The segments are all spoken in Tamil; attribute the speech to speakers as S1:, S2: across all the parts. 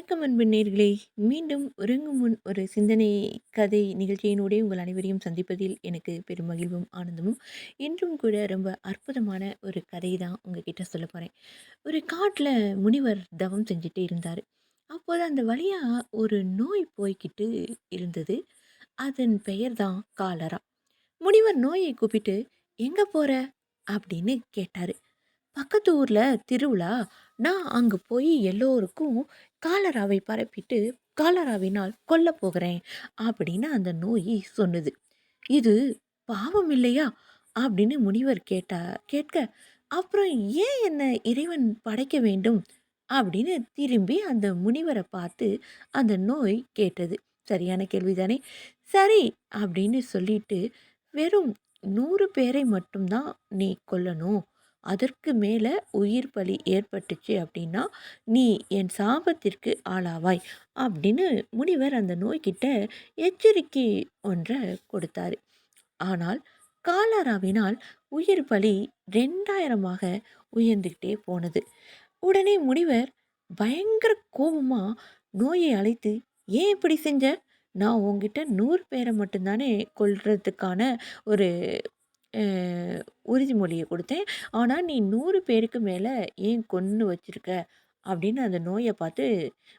S1: வணக்கம் அன்பு நேர்களே. மீண்டும் உறங்கும் முன் ஒரு சிந்தனை கதை நிகழ்ச்சியினூடே உங்கள் அனைவரையும் சந்திப்பதில் எனக்கு பெரும் மகிழ்வும் ஆனந்தமும். இன்றும் கூட ரொம்ப அற்புதமான ஒரு கதை தான் உங்ககிட்ட சொல்ல போகிறேன். ஒரு காட்டில் முனிவர் தவம் செஞ்சுட்டு இருந்தார். அப்போது அந்த வழியா ஒரு நோய் போய்கிட்டு இருந்தது. அதன் பெயர் தான் காலரா. முனிவர் நோயை கூப்பிட்டு எங்க போற அப்படின்னு கேட்டாரு. பக்கத்து ஊர்ல திருவிழா. நான் அங்க போய் எல்லோருக்கும் காலராவை பரப்பிட்டு காலராவினால் கொல்ல போகிறேன் அப்படின்னு அந்த நோய் சொன்னது. இது பாவம் இல்லையா அப்படின்னு முனிவர் கேட்க, அப்புறம் ஏன் என்ன இறைவன் படைக்க வேண்டும் அப்படின்னு திரும்பி அந்த முனிவரை பார்த்து அந்த நோய் கேட்டது. சரியான கேள்விதானே. சரி அப்படின்னு சொல்லிட்டு, வெறும் 100 பேரை மட்டும்தான் நீ கொல்லணும். அதற்கு மேல உயிர் பலி ஏற்பட்டுச்சு அப்படின்னா, நீ என் சாபத்திற்கு ஆளாவாய் அப்படின்னு முனிவர் அந்த நோய்கிட்ட எச்சரிக்கை ஒன்ற கொடுத்தாரு. ஆனால் காலராவினால் உயிர் பலி 2000மாக உயர்ந்துகிட்டே போனது. உடனே முனிவர் பயங்கர கோபமா நோயை அழைத்து, ஏன் இப்படி செஞ்ச? நான் உன்கிட்ட 100 பேரை மட்டும்தானே கொல்றதுக்கான ஒரு அ உறுதிமொழிய குடுத்தேன். ஆனா, நீ 100 பேருக்கு மேல ஏன் கொன்னு வச்சிருக்க? அப்படின்னு அந்த நோய பார்த்து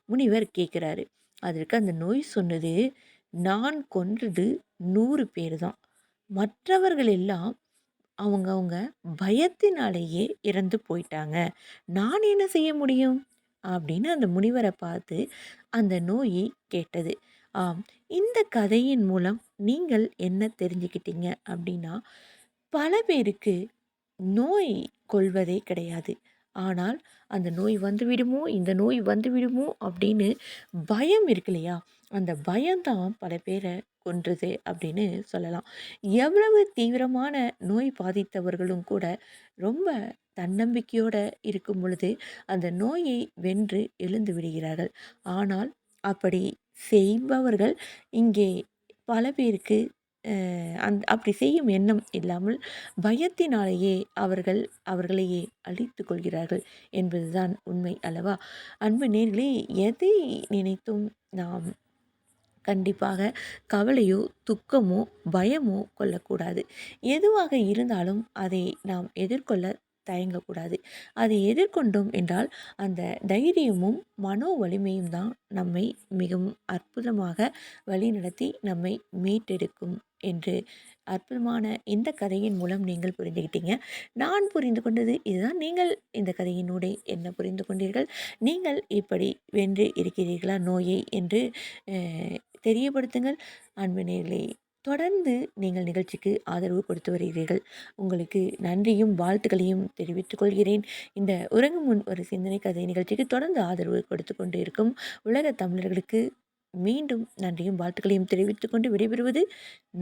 S1: முனிவர் கேட்கிறாரு. அதற்கு அந்த நோய் சொன்னது, நான் கொன்றது 100 பேரு தான். மற்றவர்கள் எல்லாம் அவங்கவங்க பயத்தினாலேயே இறந்து போயிட்டாங்க. நான் என்ன செய்ய முடியும்? அப்படின்னு அந்த முனிவர பார்த்து அந்த நோயி கேட்டது. ஆம், இந்த கதையின் மூலம் நீங்கள் என்ன தெரிஞ்சுக்கிட்டீங்க அப்படின்னா, பல பேருக்கு நோய் கொல்வதே கிடையாது. ஆனால் அந்த நோய் வந்துவிடுமோ, இந்த நோய் வந்துவிடுமோ அப்படின்னு பயம் இருக்கு இல்லையா? அந்த பயம் தான் பல பேர கொன்றுது அப்படின்னு சொல்லலாம். எவ்வளவு தீவிரமான நோய் பாதித்தவர்களும் கூட ரொம்ப தன்னம்பிக்கையோட இருக்கும் பொழுது, அந்த நோயை வென்று எழுந்து விடுகிறார்கள். ஆனால் அப்படி செய்பவர்கள் இங்கே பல பேருக்கு அப்படி செய்யும் எண்ணம் இல்லாமல் பயத்தினாலேயே அவர்கள் அவர்களையே அழித்துக் கொள்கிறார்கள் என்பதுதான் உண்மை அல்லவா? அன்பு நேயர்களே, எதை நினைத்தும் நாம் கண்டிப்பாக கவலையோ, துக்கமோ, பயமோ கொள்ளக்கூடாது. எதுவாக இருந்தாலும் அதை நாம் எதிர்கொள்ள தயங்கக்கூடாது. அதை எதிர்கொண்டோம் என்றால், அந்த தைரியமும், மனோ வலிமையும் தான் நம்மை மிகவும் அற்புதமாக வழிநடத்தி நம்மை மீட்டெடுக்கும் என்று அற்புதமான இந்த கதையின் மூலம் நீங்கள் புரிந்துகிட்டீங்க. நான் புரிந்து கொண்டது இதுதான். நீங்கள் இந்த கதையினூடே என்ன புரிந்து கொண்டீர்கள்? நீங்கள் இப்படி வென்று இருக்கிறீர்களா நோயை என்று அ தெரியப்படுத்துங்கள். அன்பு நேயர்களே, தொடர்ந்து நீங்கள் நிகழ்ச்சிக்கு ஆதரவு கொடுத்து வருகிறீர்கள். உங்களுக்கு நன்றியும், வாழ்த்துக்களையும் தெரிவித்துக் கொள்கிறேன். இந்த உறங்கும் முன் ஒரு சிந்தனை கதை நிகழ்ச்சிக்கு தொடர்ந்து ஆதரவு கொடுத்து கொண்டு இருக்கும் உலக தமிழர்களுக்கு மீண்டும் நன்றியும், வாழ்த்துக்களையும் தெரிவித்துக் கொண்டு விடைபெறுவது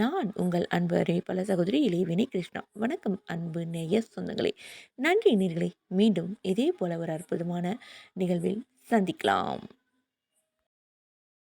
S1: நான் உங்கள் அன்பு அறிவிப்பாளர் சகோதரி இளையவேணி கிருஷ்ணா. வணக்கம் அன்பு நேய சொந்தங்களே. நன்றி நேயர்களே. மீண்டும் இதே போல ஒரு அற்புதமான நிகழ்வில் சந்திக்கலாம்.